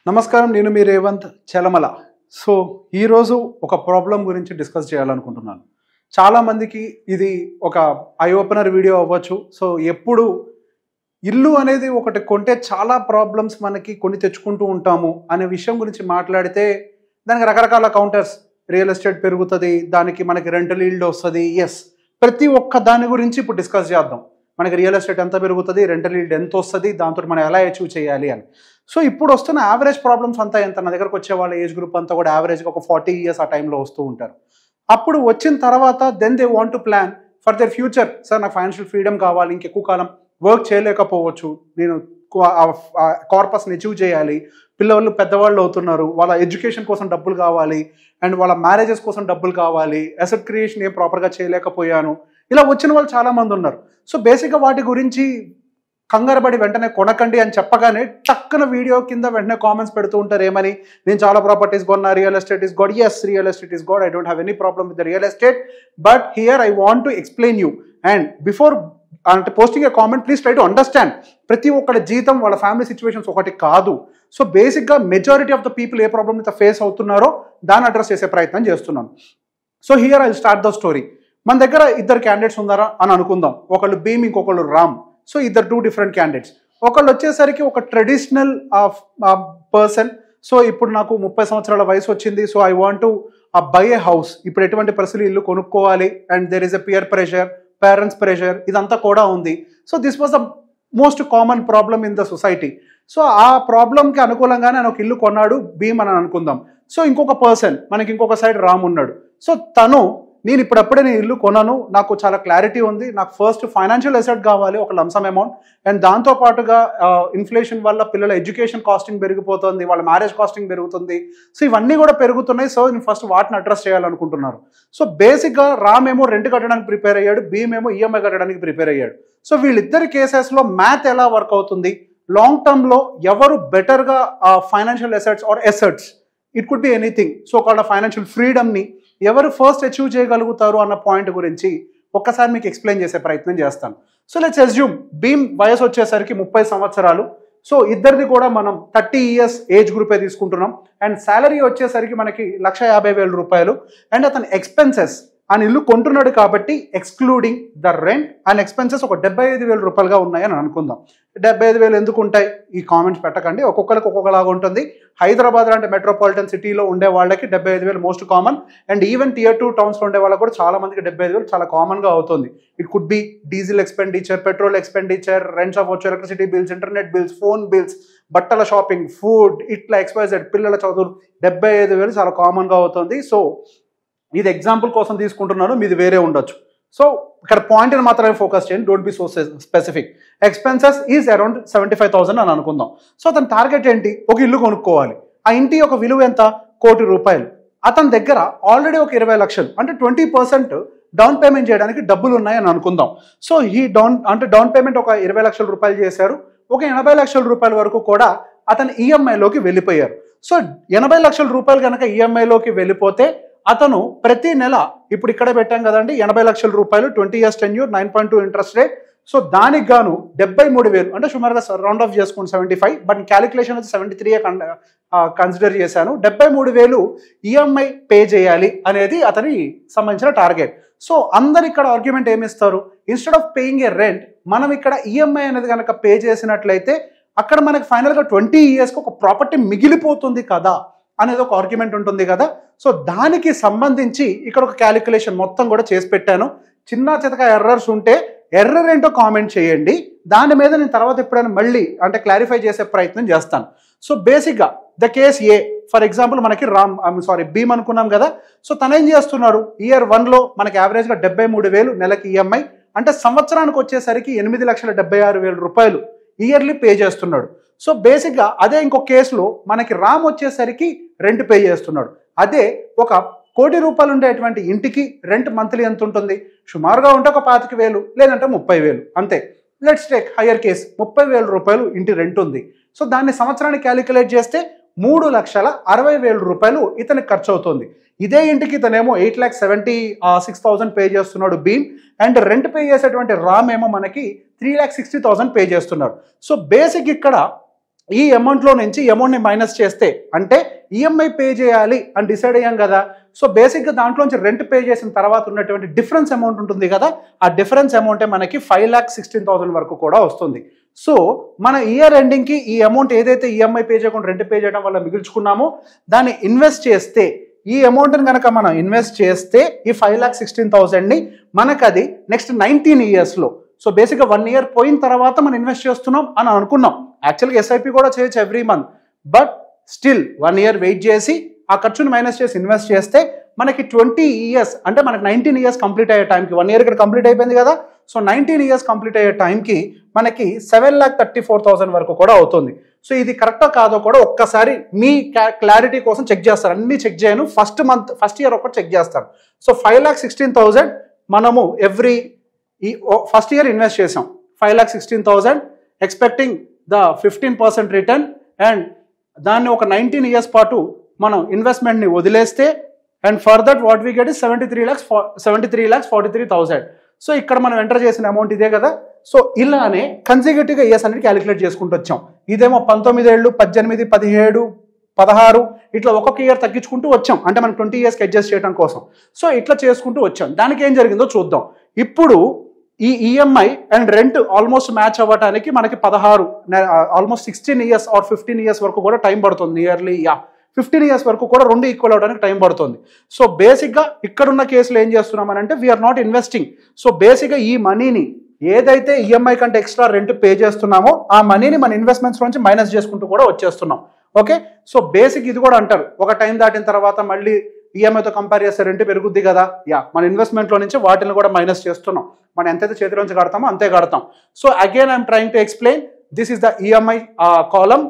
నమస్కారం, నేను మీ రేవంత్ చలమల. సో ఈరోజు ఒక ప్రాబ్లం గురించి డిస్కస్ చేయాలనుకుంటున్నాను. చాలామందికి ఇది ఒక ఐ ఓపెనర్ వీడియో అవ్వచ్చు. సో ఎప్పుడు ఇల్లు అనేది ఒకటి కొంటే చాలా ప్రాబ్లమ్స్ మనకి కొని తెచ్చుకుంటూ ఉంటాము అనే విషయం గురించి మాట్లాడితే దానికి రకరకాల కౌంటర్స్. రియల్ ఎస్టేట్ పెరుగుతుంది, దానికి మనకి రెంటల్ ఈల్డ్ వస్తుంది. ఎస్, ప్రతి ఒక్క దాని గురించి ఇప్పుడు డిస్కస్ చేద్దాం. మనకి రియల్ ఎస్టేట్ ఎంత పెరుగుతుంది, రెంటల్ ఈల్డ్ ఎంత వస్తుంది, దాంతో మనం ఎలా అచీవ్ చేయాలి అని. సో ఇప్పుడు వస్తున్న యావరేజ్ ప్రాబ్లమ్స్ అంతా ఎంత, నా దగ్గరకు వచ్చే వాళ్ళ ఏజ్ గ్రూప్ అంతా కూడా యావరేజ్గా ఒక 40 years ఆ టైంలో వస్తూ ఉంటారు. అప్పుడు వచ్చిన తర్వాత then they want to plan for their future. Sir నాకు ఫైనాన్షియల్ ఫ్రీడమ్ కావాలి, ఇంకెక్కువ కాలం వర్క్ చేయలేకపోవచ్చు, నేను కార్పస్ని అచీవ్ చేయాలి, పిల్లలు పెద్దవాళ్ళు అవుతున్నారు, వాళ్ళ ఎడ్యుకేషన్ కోసం డబ్బులు కావాలి, అండ్ వాళ్ళ మ్యారేజెస్ కోసం డబ్బులు కావాలి, అసెట్ క్రియేషన్ ఏం ప్రాపర్గా చేయలేకపోయాను, ఇలా వచ్చిన వాళ్ళు చాలామంది ఉన్నారు. సో బేసిక్గా వాటి గురించి కంగారపడి వెంటనే కొనకండి అని చెప్పగానే టక్కున వీడియో కింద వెంటనే కామెంట్స్ పెడుతూ ఉంటారు. ఏమని, నేను చాలా ప్రాపర్టీస్ కొన్నా, real estate is god. Yes, real estate is god. I don't have any problem with the real estate, but here I want to explain you. And before అంటే posting a comment, please try to understand. ప్రతి ఒక్కటి జీతం, వాళ్ళ family situations ఒకటి కాదు. So బేసిక్గా majority of the people A problem అయితే face అవుతున్నారో దాన్ని అడ్రస్ చేసే ప్రయత్నం చేస్తున్నాను. So here I start the story. మన దగ్గర ఇద్దరు క్యాండిడేట్స్ ఉన్నారా అని అనుకుందాం. ఒకళ్ళు భీమ్, ఇంకొకళ్ళు రామ్. సో ఇద్దరు 2 different క్యాండిడేట్స్. ఒకళ్ళు వచ్చేసరికి ఒక ట్రెడిషనల్ పర్సన్. సో ఇప్పుడు నాకు 30 సంవత్సరాల వయసు వచ్చింది. So I want to buy A house. ఇప్పుడు ఎటువంటి పరిస్థితులు ఇల్లు కొనుక్కోవాలి, and there is a peer pressure, parents pressure, ఇదంతా కూడా ఉంది. So this was the most common problem in the society. So ఆ ప్రాబ్లంకి అనుకూలంగానే ఆయన ఒక ఇల్లు కొన్నాడు, భీమ్ అని అనుకుందాం. సో ఇంకొక పర్సన్, మనకి ఇంకొక సైడ్ రామ్ ఉన్నాడు. సో తను, నేను ఇప్పుడప్పుడే నేను ఇల్లు కొన్నాను, నాకు చాలా క్లారిటీ ఉంది, నాకు ఫస్ట్ ఫైనాన్షియల్ అసెట్ కావాలి, ఒక లంసమ్ అమౌంట్, అండ్ దాంతోపాటుగా ఇన్ఫ్లేషన్ వల్ల పిల్లల ఎడ్యుకేషన్ కాస్టింగ్ పెరిగిపోతుంది, వాళ్ళ మ్యారేజ్ కాస్టింగ్ పెరుగుతుంది. సో ఇవన్నీ కూడా పెరుగుతున్నాయి. సో నేను ఫస్ట్ వాటిని అడ్రస్ చేయాలనుకుంటున్నారు. సో బేసిక్గా రామ్ ఏమో రెంట్ కట్టడానికి ప్రిపేర్ అయ్యాడు, భీమ్ ఏమో ఈఎంఐ కట్టడానికి ప్రిపేర్ అయ్యాడు. సో వీళ్ళిద్దరి కేసెస్లో మ్యాథ్ ఎలా వర్క్ అవుతుంది, లాంగ్ టర్మ్లో ఎవరు బెటర్గా financial assets or assets, it could be anything, so called financial ఫ్రీడమ్ని ఎవరు ఫస్ట్ అచీవ్ చేయగలుగుతారు అన్న పాయింట్ గురించి ఒక్కసారి మీకు ఎక్స్ప్లెయిన్ చేసే ప్రయత్నం చేస్తాను. సో లెట్స్ అస్యూమ్ భీమ్ వయసు వచ్చేసరికి 30 సంవత్సరాలు. సో ఇద్దరిది కూడా మనం 30 years ఏజ్ గ్రూపే తీసుకుంటున్నాం. అండ్ శాలరీ వచ్చేసరికి మనకి 1,50,000 రూపాయలు. అండ్ అతని ఎక్స్పెన్సెస్, ఆయన ఇల్లు కొంటున్నాడు కాబట్టి excluding the rent and expenses ఒక 75,000 రూపాయలుగా ఉన్నాయని అనుకుందాం. 75,000 ఎందుకు ఉంటాయి, ఈ కామెంట్స్ పెట్టకండి, ఒక్కొక్కరికి ఒక్కొక్కలాగా ఉంటుంది. హైదరాబాద్ లాంటి మెట్రోపాలిటన్ సిటీలో ఉండే వాళ్ళకి 75,000 most common. And even Tier 2 టౌన్స్లో ఉండే వాళ్ళకి కూడా చాలా మందికి 75,000 చాలా కామన్గా అవుతుంది. It could be diesel expenditure, petrol expenditure, rents అవ్వచ్చు, electricity bills, internet bills, phone bills, బట్టల షాపింగ్, ఫుడ్, ఇట్లా XYZ, పిల్లల చదువులు, 75,000 చాలా కామన్గా అవుతుంది. సో ఇది ఎగ్జాంపుల్ కోసం తీసుకుంటున్నాను, మీది వేరే ఉండొచ్చు. సో ఇక్కడ పాయింట్ని మాత్రమే ఫోకస్ చేయండి, don't be so specific. Expenses is around 75,000 అని అనుకుందాం. సో అతని టార్గెట్ ఏంటి, ఒక ఇల్లు కొనుక్కోవాలి. ఆ ఇంటి యొక్క విలువ ఎంత, 1,00,00,000 రూపాయలు. అతని దగ్గర ఆల్రెడీ ఒక 20 లక్షలు, అంటే 20% డౌన్ పేమెంట్ చేయడానికి డబ్బులు ఉన్నాయని అనుకుందాం. సో ఈ డౌన్ పేమెంట్ ఒక 20 లక్షల రూపాయలు చేశారు. ఒక 80 లక్షల రూపాయల వరకు కూడా అతను ఈఎంఐలోకి వెళ్ళిపోయారు. సో 80 లక్షల రూపాయలు కనుక ఈఎంఐలోకి వెళ్ళిపోతే అతను ప్రతి నెల, ఇప్పుడు ఇక్కడ పెట్టాం కదండి, 80 లక్షల రూపాయలు, 20 years tenure, 9.2 interest rate. So దానికి గాను 73,000, అంటే సుమారుగా రౌండ్ ఆఫ్ చేసుకోండి 75, బట్ క్యాలిక్యులేషన్ వచ్చి 73 కన్సిడర్ చేశాను. 73,000 ఈఎంఐ పే చేయాలి అనేది అతని సంబంధించిన టార్గెట్. సో అందరు ఇక్కడ ఆర్గ్యుమెంట్ ఏమిస్తారు, instead of paying a rent, మనం ఇక్కడ ఈఎంఐ అనేది కనుక పే చేసినట్లయితే అక్కడ మనకి ఫైనల్గా 20 yearsకి ఒక ప్రాపర్టీ మిగిలిపోతుంది కదా అనేది ఒక ఆర్గ్యుమెంట్ ఉంటుంది కదా. సో దానికి సంబంధించి ఇక్కడ ఒక క్యాలిక్యులేషన్ మొత్తం కూడా చేసి పెట్టాను. చిన్న చితక ఎర్రర్స్ ఉంటే ఎర్రర్ ఏంటో కామెంట్ చేయండి, దాని మీద నేను తర్వాత ఎప్పుడైనా మళ్ళీ అంటే క్లారిఫై చేసే ప్రయత్నం చేస్తాను. సో బేసిక్గా the case A, for example మనకి భీమ్ అనుకున్నాం కదా. సో తను ఏం చేస్తున్నారు, Year 1లో మనకి యావరేజ్గా 73,000 నెలకి ఈఎంఐ, అంటే సంవత్సరానికి వచ్చేసరికి 8,76,000 రూపాయలు ఇయర్లీ పే చేస్తున్నాడు. సో బేసిక్గా అదే ఇంకొక కేసులో మనకి రామ్ వచ్చేసరికి రెంట్ పే చేస్తున్నాడు. అదే ఒక 1,00,00,000 రూపాయలు ఉండేటువంటి ఇంటికి రెంట్ మంత్లీ ఎంత ఉంటుంది, సుమారుగా ఉంటే ఒక 25,000, లేదంటే 30,000 అంతే. లెట్స్ టేక్ హయ్యర్ కేస్, 30,000 రూపాయలు ఇంటి రెంట్ ఉంది. సో దాన్ని సంవత్సరానికి క్యాలిక్యులేట్ చేస్తే 3,60,000 రూపాయలు ఇతనికి ఖర్చు అవుతుంది. ఇదే ఇంటికి ఇతనేమో 8,76,000 పే చేస్తున్నాడు భీమ్, అండ్ రెంట్ పే చేసేటువంటి రామ్ ఏమో మనకి 3,60,000 పే చేస్తున్నారు. సో బేసిక్ ఇక్కడ ఈ అమౌంట్లో నుంచి ఈ అమౌంట్ని మైనస్ చేస్తే అంటే ఈఎంఐ పే చేయాలి అని డిసైడ్ అయ్యాం కదా. సో బేసిక్గా దాంట్లోంచి రెంట్ పే చేసిన తర్వాత ఉన్నటువంటి డిఫరెన్స్ అమౌంట్ ఉంటుంది కదా, ఆ డిఫరెన్స్ అమౌంటే మనకి 5,16,000 వరకు కూడా వస్తుంది. సో మన ఇయర్ ఎండింగ్కి ఈ అమౌంట్ ఏదైతే ఈఎంఐ పే చేయకుండా రెంట్ పే చేయడం వల్ల మిగుల్చుకున్నామో దాన్ని ఇన్వెస్ట్ చేస్తే, ఈ అమౌంట్ని కనుక మనం ఇన్వెస్ట్ చేస్తే ఈ 5,16,000ని మనకు అది నెక్స్ట్ 19 ఇయర్స్లో, సో బేసిక్గా 1 ఇయర్ పోయిన తర్వాత మనం ఇన్వెస్ట్ చేస్తున్నాం అని అనుకున్నాం. యాక్చువల్గా ఎస్ఐపి కూడా చేయొచ్చు every month, but still 1 year wait చేసి ఆ ఖర్చుని మైనస్ చేసి ఇన్వెస్ట్ చేస్తే మనకి 20 ఇయర్స్ అంటే మనకి 19 ఇయర్స్ కంప్లీట్ అయ్యే టైంకి, 1 ఇయర్ ఇక్కడ కంప్లీట్ అయిపోయింది కదా, సో 19 ఇయర్స్ కంప్లీట్ అయ్యే టైంకి మనకి 7,34,000 వరకు కూడా అవుతుంది. సో ఇది కరెక్టో కాదో కూడా ఒక్కసారి మీ క్లారిటీ కోసం చెక్ చేస్తారు. అన్ని చెక్ చేయను, ఫస్ట్ ఇయర్ ఒకటి చెక్ చేస్తారు. సో 5,16,000 మనము ఈ ఫస్ట్ ఇయర్ ఇన్వెస్ట్ చేసాం, 5,16,000 ఎక్స్పెక్టింగ్ ద 15% రిటర్న్, అండ్ దాన్ని ఒక 19 ఇయర్స్ పాటు మనం ఇన్వెస్ట్మెంట్ని వదిలేస్తే and for that what we get is 73,43,000. So ఇక్కడ మనం ఎంటర్ చేసిన అమౌంట్ ఇదే కదా. సో ఇలానే కన్సిక్యూటివ్గా ఇయర్స్ అనేది క్యాలిక్యులేట్ చేసుకుంటూ వచ్చాం. ఇదేమో 19 ఏళ్ళు, 18, 17, 16 ఇట్లా ఒక్కొక్క ఇయర్ తగ్గించుకుంటూ వచ్చాం, అంటే మనం 20 ఇయర్స్కి అడ్జస్ట్ చేయడం కోసం. సో ఇట్లా చేసుకుంటూ వచ్చాం. దానికి ఏం జరిగిందో చూద్దాం. ఇప్పుడు ఈ EMI and rent almost match అవ్వడానికి మనకి 16 ఆల్మోస్ట్ 16 ఇయర్స్ ఆర్ 15 ఇయర్స్ వరకు కూడా టైం పడుతుంది. నియర్లీ 15 ఇయర్స్ వరకు కూడా రెండు ఈక్వల్ అవడానికి టైం పడుతుంది. సో బేసిక్గా ఇక్కడున్న కేసులో ఏం చేస్తున్నామని అంటే వీఆర్ నాట్ ఇన్వెస్టింగ్. సో బేసిక్గా ఈ మనీని ఏదైతే ఈఎంఐ కంటే ఎక్స్ట్రా రెంట్ పే చేస్తున్నామో ఆ మనీని మన ఇన్వెస్ట్మెంట్స్ నుంచి మైనస్ చేసుకుంటూ కూడా వచ్చేస్తున్నాం. ఓకే, సో బేసిక్ ఇది కూడా అంటారు, ఒక టైం దాటిన తర్వాత మళ్ళీ ఈఎంఐతో కంపేర్ చేస్తే రెంట్ పెరుగుద్ది కదా, మన ఇన్వెస్ట్మెంట్లో నుంచి వాటిని కూడా మైనస్ చేస్తున్నాం. మనం ఎంతైతే చేతిలోంచి కడతామో అంతే కడతాం. So again I'm trying to explain, this is the EMI column,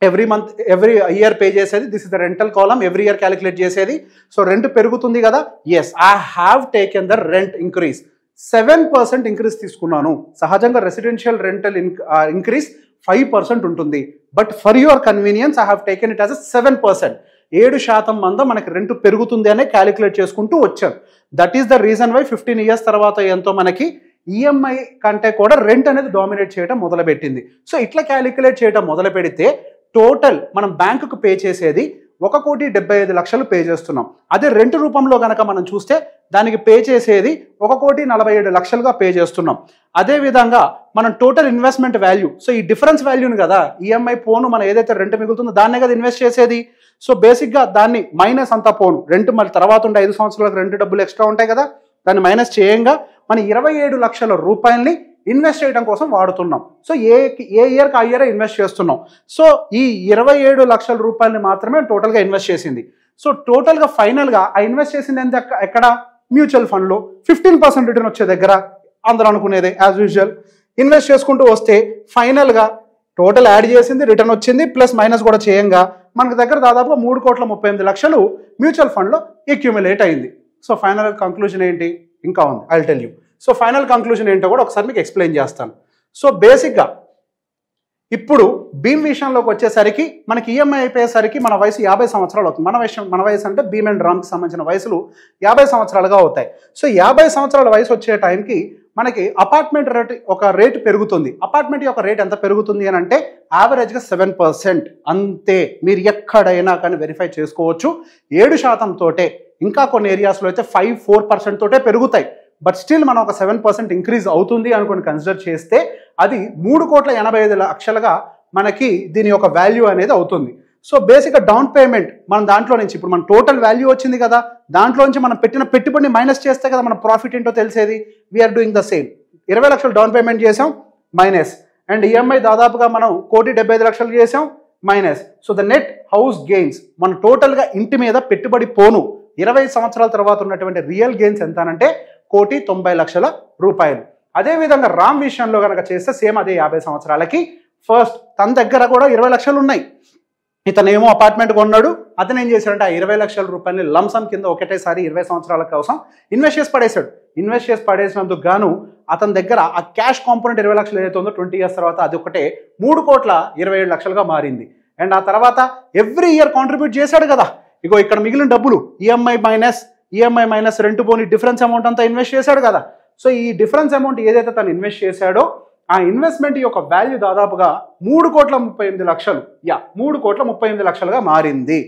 every month every year pay చేసేది. This is the rental column, every year calculate చేసేది. సో రెంట్ పెరుగుతుంది కదా, yes I have taken the rent increase, 7% increase తీసుకున్నాను. సహజంగా residential rental increase 5% ఉంటుంది, but for your convenience I have taken it as 7%. 7% మంద మనకి rent పెరుగుతుంది అనే క్యాలిక్యులేట్ చేసుకుంటూ వచ్చారు. That is the reason why 15 years తర్వాత ఎంతో మనకి ఈఎంఐ కంటే కూడా రెంట్ అనేది డామినేట్ చేయడం మొదలుపెట్టింది. సో ఇట్లా క్యాలిక్యులేట్ చేయడం మొదలు పెడితే టోటల్ మనం బ్యాంకుకు పే చేసేది 1,75,00,000 పే చేస్తున్నాం. అదే రెంట్ రూపంలో కనుక మనం చూస్తే దానికి పే చేసేది 1,47,00,000గా పే చేస్తున్నాం. అదేవిధంగా మనం టోటల్ ఇన్వెస్ట్మెంట్ వాల్యూ, సో ఈ డిఫరెన్స్ వాల్యూని కదా ఈఎంఐ పోను మనం ఏదైతే రెంట్ మిగులుతుందో దాన్నే కదా ఇన్వెస్ట్ చేసేది. సో బేసిక్గా దాన్ని మైనస్ అంతా పోను, రెంట్ మళ్ళీ తర్వాత ఉండే 5 సంవత్సరాలకు రెంట్ డబ్బులు ఎక్స్ట్రా ఉంటాయి కదా, దాన్ని మైనస్ చేయంగా మన 27 లక్షల రూపాయలని ఇన్వెస్ట్ చేయడం కోసం వాడుతున్నాం. సో ఏ ఇయర్కి ఆ ఇయర్ ఇన్వెస్ట్ చేస్తున్నాం. సో ఈ 27 లక్షల రూపాయలని మాత్రమే టోటల్గా ఇన్వెస్ట్ చేసింది. సో టోటల్గా ఫైనల్గా ఆ ఇన్వెస్ట్ చేసింది ఎంత, ఎక్కడ, మ్యూచువల్ ఫండ్లో 15% రిటర్న్ వచ్చే దగ్గర అందరూ అనుకునేదే యాజ్ యూజువల్ ఇన్వెస్ట్ చేసుకుంటూ వస్తే ఫైనల్గా టోటల్ యాడ్ చేసింది, రిటర్న్ వచ్చింది, ప్లస్ మైనస్ కూడా చేయంగా మనకు దగ్గర దాదాపుగా 3,38,00,000 మ్యూచువల్ ఫండ్లో అక్యూములేట్ అయింది. సో ఫైనల్ కంక్లూజన్ ఏంటి, ఇంకా ఉంది, I will tell you. So final conclusion ఏంటో కూడా ఒకసారి మీకు ఎక్స్ప్లెయిన్ చేస్తాను. సో బేసిక్గా ఇప్పుడు భీమ్ విషయంలోకి వచ్చేసరికి మనకి ఈఎంఐ అయిపోయేసరికి మన వయసు 50 సంవత్సరాలు అవుతుంది. మన వయసు అంటే భీమ్ అండ్ రామ్కి సంబంధించిన వయసులు 50 సంవత్సరాలుగా అవుతాయి. సో 50 సంవత్సరాల వయసు వచ్చే టైంకి మనకి అపార్ట్మెంట్ రేటు పెరుగుతుంది. అపార్ట్మెంట్ యొక్క రేట్ ఎంత పెరుగుతుంది అని అంటే యావరేజ్గా 7%. అంతే, మీరు ఎక్కడైనా కానీ వెరిఫై చేసుకోవచ్చు. 7% తోటే, ఇంకా కొన్ని ఏరియాస్లో అయితే 5-4% తోటే పెరుగుతాయి. బట్ స్టిల్ మనం ఒక 7% ఇంక్రీజ్ అవుతుంది అనుకుని కన్సిడర్ చేస్తే అది 3,85,00,000గా మనకి దీని యొక్క వాల్యూ అనేది అవుతుంది. సో బేసిక్గా డౌన్ పేమెంట్ మనం దాంట్లో నుంచి ఇప్పుడు మన టోటల్ వాల్యూ వచ్చింది కదా, దాంట్లో నుంచి మనం పెట్టిన పెట్టుబడిని మైనస్ చేస్తే కదా మన ప్రాఫిట్ ఏంటో తెలిసేది. We are doing the same. 20 లక్షలు డౌన్ పేమెంట్ చేసాం, మైనస్, అండ్ ఈఎంఐ దాదాపుగా మనం 1,75,00,000 చేసాం, minus. So the net house gains మన టోటల్గా ఇంటి మీద పెట్టుబడి పోను 20 సంవత్సరాల తర్వాత ఉన్నటువంటి రియల్ గెయిన్స్ ఎంత అంటే 1,90,00,000 రూపాయలు. అదేవిధంగా రామ్ విషయంలో కనుక చేస్తే సేమ్ అదే 50 సంవత్సరాలకి ఫస్ట్ తన దగ్గర కూడా 20 లక్షలు ఉన్నాయి. ఇతనేమో అపార్ట్మెంట్ కొన్నాడు, అతను ఏం చేశాడంటే ఆ 20 లక్షల రూపాయలని లంసమ్ కింద ఒకటేసారి 20 సంవత్సరాల కోసం ఇన్వెస్ట్ చేసి పడేశాడు. ఇన్వెస్ట్ చేసి పడేసినందుకు గాను అతని దగ్గర ఆ క్యాష్ కాంపోనెంట్ 20 లక్షలు ఏదైతే ఉందో 20 ఇయర్స్ తర్వాత అది ఒకటే 3,27,00,000గా మారింది. అండ్ ఆ తర్వాత ఎవ్రీ ఇయర్ కాంట్రిబ్యూట్ చేశాడు కదా, ఇగో ఇక్కడ మిగిలిన డబ్బులు ఈఎంఐ మైనస్ రెంట్ పోని డిఫరెన్స్ అమౌంట్ అంతా ఇన్వెస్ట్ చేశాడు కదా. సో ఈ డిఫరెన్స్ అమౌంట్ ఏదైతే తను ఇన్వెస్ట్ చేశాడో ఆ ఇన్వెస్ట్మెంట్ యొక్క వాల్యూ దాదాపుగా 3,38,00,000, 3,38,00,000గా మారింది.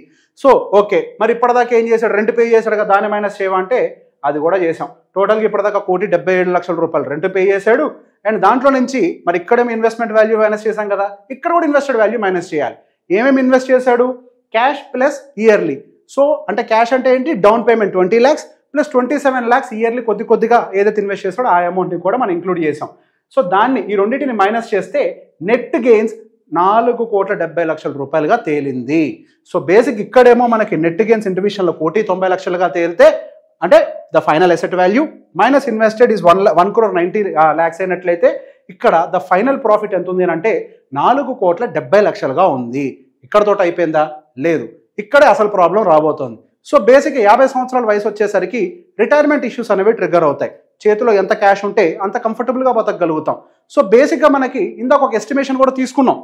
సో ఓకే, మరి ఇప్పటిదాకా ఏం చేశాడు, రెంట్ పే చేశాడు కదా, దాని మైనస్ చేయవా అంటే అది కూడా చేసాం. టోటల్గా ఇప్పటిదాకా 1,77,00,000 రూపాయలు రెంట్ పే చేశాడు. అండ్ దాంట్లో నుంచి మరి ఇక్కడేమి ఇన్వెస్ట్మెంట్ వాల్యూ మైనస్ చేశాం కదా, ఇక్కడ కూడా ఇన్వెస్టెడ్ వాల్యూ మైనస్ చేయాలి. ఏమేమి ఇన్వెస్ట్ చేశాడు, క్యాష్ ప్లస్ ఇయర్లీ. సో అంటే క్యాష్ అంటే ఏంటి, down payment 20 lakhs plus 27 lakhs yearly కొద్దిగా ఏదైతే ఇన్వెస్ట్ చేస్తాడో ఆ అమౌంట్ని కూడా మనం ఇంక్లూడ్ చేసాం. సో దాన్ని ఈ రెండింటిని మైనస్ చేస్తే నెట్ గెయిన్స్ 4,70,00,000 రూపాయలుగా తేలింది. సో బేసిక్ ఇక్కడేమో మనకి నెట్ గెయిన్స్ ఇండివిజువల్లో 1,90,00,000గా తేలితే, అంటే the final asset value minus invested is 1,90 lakhs అయినట్లయితే ఇక్కడ ద ఫైనల్ ప్రాఫిట్ ఎంత ఉంది అంటే 4,70,00,000గా ఉంది. ఇక్కడతో అయిపోయిందా, లేదు, ఇక్కడే అసలు ప్రాబ్లం రాబోతోంది. సో బేసిక్ 50 సంవత్సరాల వయసు వచ్చేసరికి రిటైర్మెంట్ ఇష్యూస్ అనేవి ట్రిగ్గర్ అవుతాయి. చేతిలో ఎంత క్యాష్ ఉంటే అంత కంఫర్టబుల్గా బతకగలుగుతాం. సో బేసిక్గా మనకి ఇందాక ఒక ఎస్టిమేషన్ కూడా తీసుకున్నాం.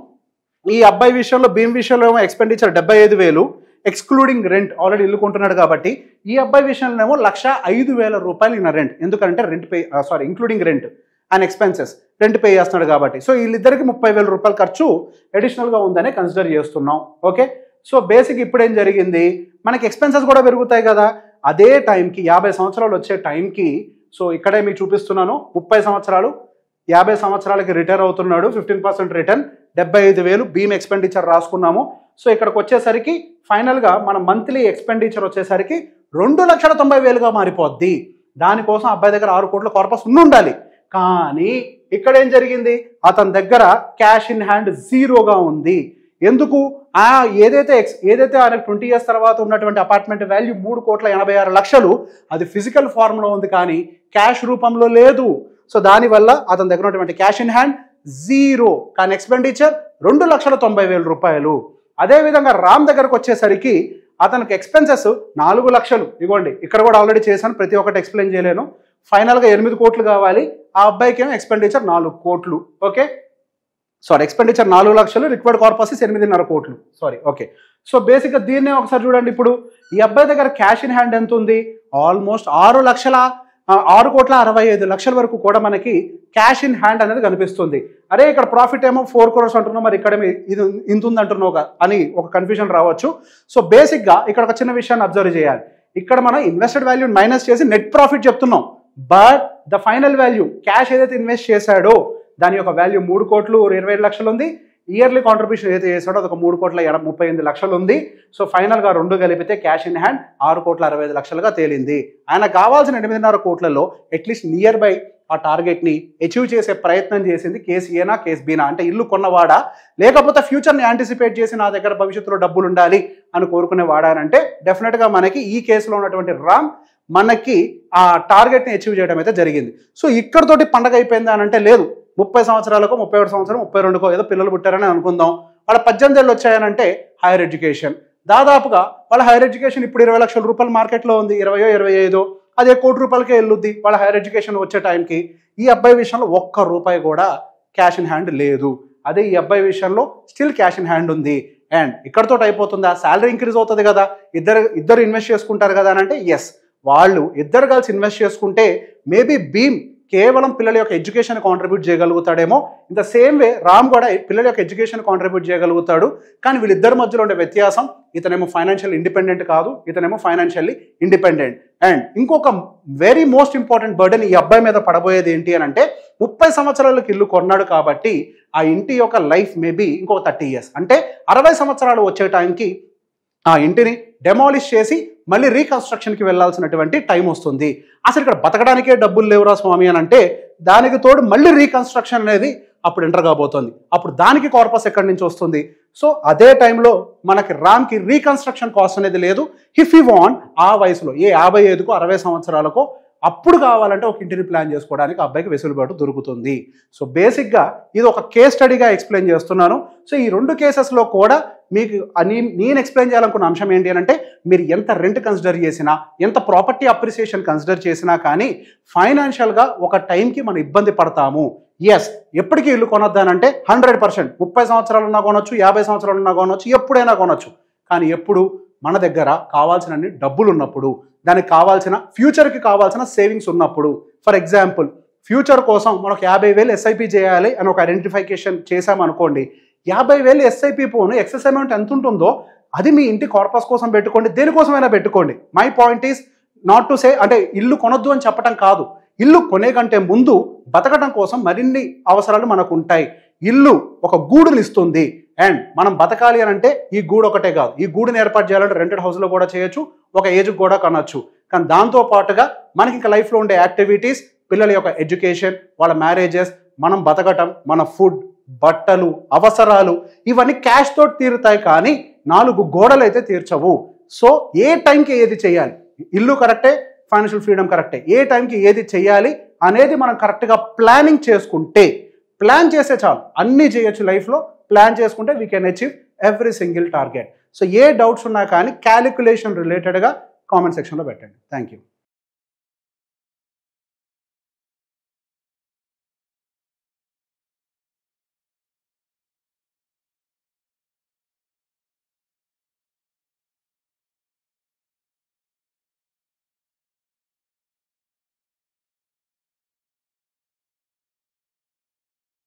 ఈ అబ్బాయి విషయంలో, భీమ్ విషయంలో ఏమో ఎక్స్పెండిచర్ 75,000 ఎక్స్క్లూడింగ్ రెంట్, ఆల్రెడీ ఇల్లు కొంటున్నాడు కాబట్టి. ఈ అబ్బాయి విషయంలో ఏమో 1,05,000 రూపాయలు ఇన్న రెంట్, ఎందుకంటే including rent and expenses, rent pay చేస్తున్నాడు కాబట్టి. సో వీళ్ళిద్దరికి 30,000 రూపాయలు ఖర్చు అడిషనల్గా ఉందని కన్సిడర్ చేస్తున్నాం. ఓకే, సో బేసిక్ ఇప్పుడు ఏం జరిగింది, మనకి ఎక్స్పెన్సెస్ కూడా పెరుగుతాయి కదా. అదే టైంకి 50 సంవత్సరాలు వచ్చే టైంకి, సో ఇక్కడే మీకు చూపిస్తున్నాను, 30 సంవత్సరాలు 50 సంవత్సరాలకి రిటైర్ అవుతున్నాడు, 15% రిటర్న్, 75,000 భీమ్ ఎక్స్పెండిచర్ రాసుకున్నాము. సో ఇక్కడికి వచ్చేసరికి ఫైనల్గా మన మంత్లీ ఎక్స్పెండిచర్ వచ్చేసరికి 2,90,000గా మారిపోద్ది. దానికోసం అబ్బాయి దగ్గర 6 కోట్ల కార్పస్ ఉండాలి. కానీ ఇక్కడ ఏం జరిగింది, అతని దగ్గర క్యాష్ ఇన్ హ్యాండ్ జీరోగా ఉంది. ఎందుకు, ఏదైతే ఆయనకు 20 years తర్వాత ఉన్నటువంటి అపార్ట్మెంట్ వాల్యూ 3,86,00,000 అది ఫిజికల్ ఫార్మ్లో ఉంది కానీ క్యాష్ రూపంలో లేదు. సో దానివల్ల అతని దగ్గర ఉన్నటువంటి క్యాష్ ఇన్ హ్యాండ్ జీరో, కానీ ఎక్స్పెండిచర్ 2,90,000 రూపాయలు. అదేవిధంగా రామ్ దగ్గరకు వచ్చేసరికి అతనికి ఎక్స్పెన్సెస్ 4 లక్షలు. ఇవ్వండి, ఇక్కడ కూడా ఆల్రెడీ చేశాను, ప్రతి ఒక్కటి ఎక్స్ప్లెయిన్ చేయలేను. ఫైనల్గా 8 కోట్లు కావాలి, ఆ అబ్బాయికి ఏమో ఎక్స్పెండిచర్ 4 కోట్లు. ఓకే, సారీ, ఎక్స్పెండిచర్ 4 లక్షలు, రిక్వైర్డ్ కార్పస్ 8.5 కోట్లు. Sorry, okay. సో బేసిక్గా దీన్నే ఒకసారి చూడండి. ఇప్పుడు ఈ అబ్బాయి దగ్గర క్యాష్ ఇన్ హ్యాండ్ ఎంత ఉంది, ఆల్మోస్ట్ 6,65,00,000 వరకు కూడా మనకి క్యాష్ ఇన్ హ్యాండ్ అనేది కనిపిస్తుంది. అరే ఇక్కడ ప్రాఫిట్ ఏమో 4 crores అంటున్నాం, మరి ఇక్కడ ఇది ఇంత ఉంది అంటున్నావు అని ఒక కన్ఫ్యూజన్ రావచ్చు. సో బేసిక్గా ఇక్కడ ఒక చిన్న విషయాన్ని అబ్జర్వ్ చేయాలి. ఇక్కడ మనం ఇన్వెస్టెడ్ వాల్యూ మైనస్ చేసి నెట్ ప్రాఫిట్ చెప్తున్నాం, but the final value cash ఏదైతే ఇన్వెస్ట్ చేశాడో దాని యొక్క వాల్యూ 3,25,00,000 ఉంది. ఇయర్లీ కాంట్రిబ్యూషన్ ఏదైతే చేశాడో అదొక 3,38,00,000 ఉంది. సో ఫైనల్గా 2 కలిపితే క్యాష్ ఇన్ హ్యాండ్ 6,65,00,000గా తేలింది. ఆయన కావాల్సిన 8.5 కోట్లలో అట్లీస్ట్ నియర్ బై ఆ టార్గెట్ని అచీవ్ చేసే ప్రయత్నం చేసింది కేస్ ఏనా కేస్ బీనా, అంటే ఇల్లు కొన్నవాడా లేకపోతే ఫ్యూచర్ని యాంటిసిపేట్ చేసి నా దగ్గర భవిష్యత్తులో డబ్బులు ఉండాలి అని కోరుకునేవాడా అని అంటే డెఫినెట్గా మనకి ఈ కేసులో ఉన్నటువంటి రామ్ మనకి ఆ టార్గెట్ని అచీవ్ చేయడం అయితే జరిగింది. సో ఇక్కడతోటి పండగ అయిపోయింది అని అంటే లేదు. 30 సంవత్సరాలకో 31 సంవత్సరం 32కో ఏదో పిల్లలు పుట్టారని అనుకుందాం. వాళ్ళ 18 ఏళ్ళు వచ్చాయనంటే హైయర్ ఎడ్యుకేషన్, దాదాపుగా వాళ్ళ హైయర్ ఎడ్యుకేషన్ ఇప్పుడు 20 లక్షల రూపాయలు మార్కెట్లో ఉంది, 20 25 అదే 1 కోటి రూపాయలకే వెళ్ళుద్ది వాళ్ళ హైయర్ ఎడ్యుకేషన్ వచ్చే టైంకి. ఈ అబ్బాయి విషయంలో 1 రూపాయి కూడా క్యాష్ ఇన్ హ్యాండ్ లేదు. అదే ఈ అబ్బాయి విషయంలో స్టిల్ క్యాష్ ఇన్ హ్యాండ్ ఉంది. అండ్ ఇక్కడతో అయిపోతుందా, శాలరీ ఇంక్రీజ్ అవుతుంది కదా, ఇద్దరు ఇన్వెస్ట్ చేసుకుంటారు కదా అని అంటే ఎస్, వాళ్ళు ఇద్దరు కలిసి ఇన్వెస్ట్ చేసుకుంటే మేబీ భీమ్ కేవలం పిల్లల యొక్క ఎడ్యుకేషన్ కాంట్రిబ్యూట్ చేయగలుగుతాడేమో. In the same way Ram కూడా పిల్లల యొక్క ఎడ్యుకేషన్ కాంట్రిబ్యూట్ చేయగలుగుతాడు. కానీ వీళ్ళిద్దరి మధ్యలో ఉండే వ్యత్యాసం, ఇతనేమో ఫైనాన్షియల్ ఇండిపెండెంట్ కాదు, ఇతనేమో ఫైనాన్షియల్లీ ఇండిపెండెంట్. అండ్ ఇంకొక వెరీ మోస్ట్ ఇంపార్టెంట్ బర్డెన్ ఈ అబ్బాయి మీద పడబోయేది ఏంటి అని అంటే 30 సంవత్సరాలకు ఇల్లు కొన్నాడు కాబట్టి ఆ ఇంటి యొక్క లైఫ్ మేబీ ఇంకొక 30 years, అంటే 60 సంవత్సరాలు వచ్చే టైంకి ఆ ఇంటిని డెమాలిష్ చేసి మళ్ళీ రీకన్స్ట్రక్షన్కి వెళ్ళాల్సినటువంటి టైం వస్తుంది. అసలు ఇక్కడ బతకడానికే డబ్బులు లేవురా స్వామి అని అంటే దానికి తోడు మళ్ళీ రీకన్స్ట్రక్షన్ అనేది అప్పుడు ఎంటర్ కాబోతోంది. అప్పుడు దానికి కార్పస్ ఎక్కడి నుంచి వస్తుంది? సో అదే టైంలో మనకి రామ్కి రీకన్స్ట్రక్షన్ కాస్ట్ అనేది లేదు. ఇఫ్ యూ వాంట్ ఆ వయసులో 55కో 60 సంవత్సరాలకో అప్పుడు కావాలంటే ఒక ఇంటిని ప్లాన్ చేసుకోవడానికి అబ్బాయికి వెసులుబాటు దొరుకుతుంది. సో బేసిక్గా ఇది ఒక కేస్ స్టడీగా ఎక్స్ప్లెయిన్ చేస్తున్నాను. సో ఈ 2 కేసెస్లో కూడా మీకు నేను ఎక్స్ప్లెయిన్ చేయాలనుకున్న అంశం ఏంటి అని అంటే మీరు ఎంత రెంట్ కన్సిడర్ చేసినా, ఎంత ప్రాపర్టీ అప్రిసియేషన్ కన్సిడర్ చేసినా కానీ ఫైనాన్షియల్గా ఒక టైంకి మనం ఇబ్బంది పడతాము. ఎస్, ఎప్పటికీ ఇల్లు కొనొద్దానంటే 100% 30 సంవత్సరాలున్నా కొనొచ్చు, 50 సంవత్సరాలున్నా కొనొచ్చు, ఎప్పుడైనా కొనొచ్చు. కానీ ఎప్పుడు మన దగ్గర కావాల్సినన్ని డబ్బులు ఉన్నప్పుడు, దానికి కావాల్సిన ఫ్యూచర్కి కావాల్సిన సేవింగ్స్ ఉన్నప్పుడు. ఫర్ ఎగ్జాంపుల్ ఫ్యూచర్ కోసం మనకు 50,000 ఎస్ఐపి చేయాలి అని ఒక ఐడెంటిఫికేషన్ చేసామనుకోండి, 50,000 ఎస్ఐపి పోను ఎక్సెస్ అమౌంట్ ఎంత ఉంటుందో అది మీ ఇంటి కార్పస్ కోసం పెట్టుకోండి, దేనికోసమైనా పెట్టుకోండి. My point is not to say అంటే ఇల్లు కొనొద్దు అని చెప్పడం కాదు. ఇల్లు కొనే కంటే ముందు బతకడం కోసం మరిన్ని అవసరాలు మనకు ఉంటాయి. ఇల్లు ఒక గూడుని ఇస్తుంది అండ్ మనం బతకాలి అని అంటే ఈ గూడు ఒకటే కాదు, ఈ గూడుని ఏర్పాటు చేయాలంటే రెంటెడ్ హౌస్లో కూడా చేయొచ్చు, ఒక ఏజ్కి కూడా కొనొచ్చు. కానీ దాంతో పాటుగా మనకి ఇంకా లైఫ్లో ఉండే యాక్టివిటీస్, పిల్లల యొక్క ఎడ్యుకేషన్, వాళ్ళ మ్యారేజెస్, మనం బతకటం, మన ఫుడ్, బట్టలు, అవసరాలు ఇవన్నీ క్యాష్ తోటి తీరుతాయి కానీ 4 గోడలు అయితే తీర్చవు. సో ఏ టైంకి ఏది చేయాలి, ఇల్లు కరెక్టే, ఫైనాన్షియల్ ఫ్రీడమ్ కరెక్టే, ఏ టైంకి ఏది చేయాలి అనేది మనం కరెక్ట్గా ప్లానింగ్ చేసుకుంటే, ప్లాన్ చేస్తే చాలు అన్నీ చేయొచ్చు లైఫ్లో. ప్లాన్ చేసుకుంటే we can achieve every single target. So A doubts ఉన్నా కానీ క్యాలిక్యులేషన్ రిలేటెడ్గా కామెంట్ సెక్షన్లో పెట్టండి. Thank you.